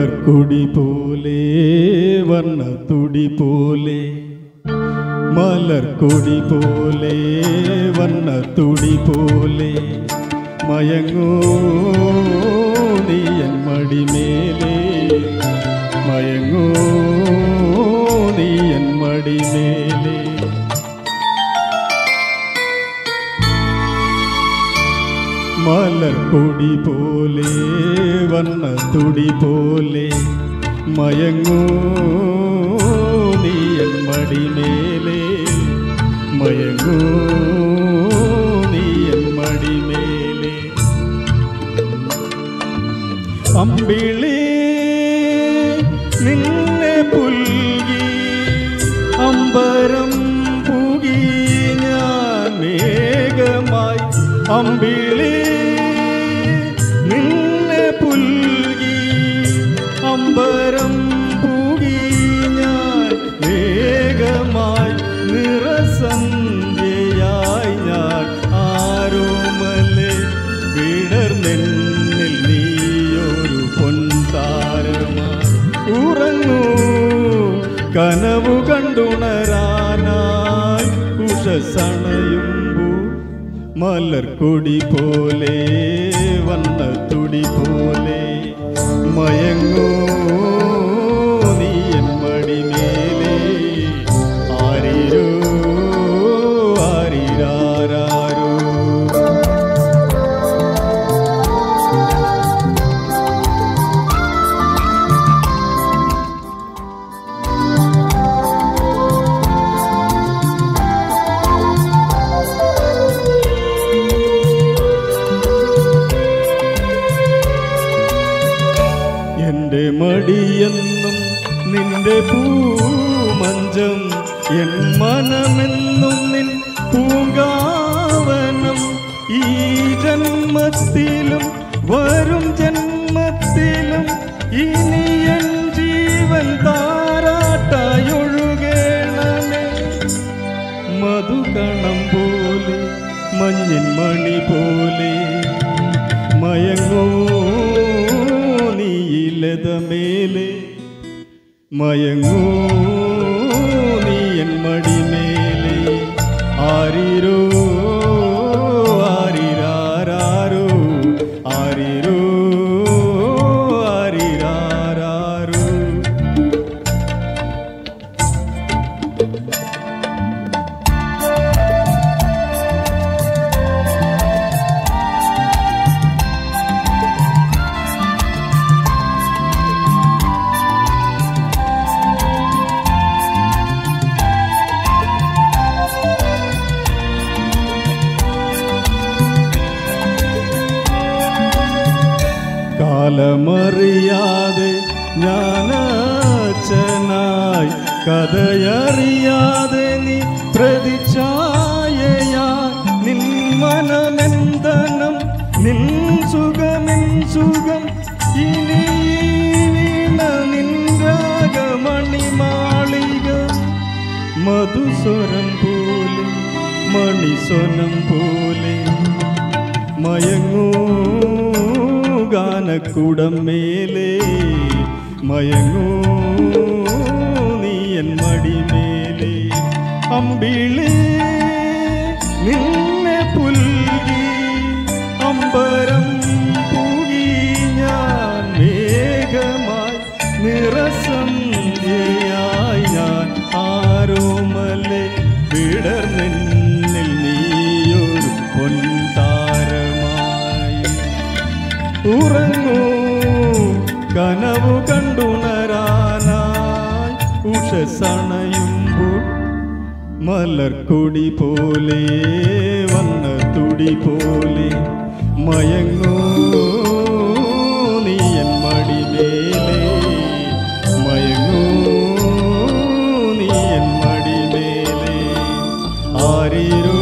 മലർക്കൊടി പോലെ വർണ്ണത്തുടി പോലെ മലർക്കൊടി പോലെ വർണ്ണത്തുടി പോലെ മയങ്ങൂ നീ എൻ മടിമേലേ മയങ്ങൂ നീ എൻ മടിമേലേ മലർക്കൊടി പോലെ വർണ്ണത്തുടി പോലെ മയങ്ങൂ നീ എൻ മടിമേലേ മയങ്ങൂ നീ എൻ മടിമേലേ അമ്പിളി നിന്നെ പുൽകി അമ്പരം പുകി ഞാൻ മേഘമായി അമ്പിളി നിന്നെ പുൽകി അമ്പരം പുകി ഞാൻ വേഗമായി നിറസന്ധ്യയായി ഞാൻ ആരോമലെ വിടർന്നെന്നിൽ നീയൊരു പൊൻതാരമായി ഉറങ്ങൂ കനവു കണ്ടുണരാനായി ഉഷസണയുമ്പൂ മലർക്കൊടി പോലെ വർണ്ണത്തുടി പോലെ മയങ്ങൂ നീ എൻ മടിമേലേ ആരിരോ ആരിരാരാരോ എന്റെ മടിയെന്നും നിന്റെ പൂമഞ്ചം എൻ മനമെന്നും നിൻ പൂങ്കാവനം ഈ ജന്മത്തിലും വരും ജന്മത്തിലും ഇനി എൻ ജീവൻ താരാട്ടായൊഴുകേണമേ മധുകണം പോലെ മഞ്ഞിൻ മണി പോലെ മയങ്ങൂ നീലതമേലേ മയങ്ങൂ നീ എൻ മടിമേലേ ആരിരോ ആരിരാരാരോ ആരിരോ ആരിരാരാരോ കാലമറിയാതെ ഞാനച്ഛനായി കഥയറിയാതെ നീ പ്രതിച്ഛായയാ നിൻ മനമെന്തനം നിൻ സുഖമെൻ സുഖം ഇനി വീണ നിൻ രാഗമണിമാളിക മധുസ്വരം പോലെ മണിസ്വനം പോലെ മയങ്ങൂ ഗാനക്കുടം മേലേ മയങ്ങൂ നീ എൻ മടിമേലേ അമ്പിളി നിന്നെ പുൽകി അമ്പരം പുകി ഞാൻ മേഘമായി നിറസന്ധ്യയായി ഞാൻ ആരോമലെ വിടർന്നെന്നിൽ നീയൊരു പൊൻതാരമായി ഉറങ്ങൂ കനവു കണ്ടുണരാനായി ഉഷസണയുമ്പോൾ മലർക്കൊടി പോലെ വർണ്ണത്തുടി പോലെ മയങ്ങൂ നീ എൻ മടിമേലേ മയങ്ങൂ നീ എൻ മടിമേലേ ആരിരോ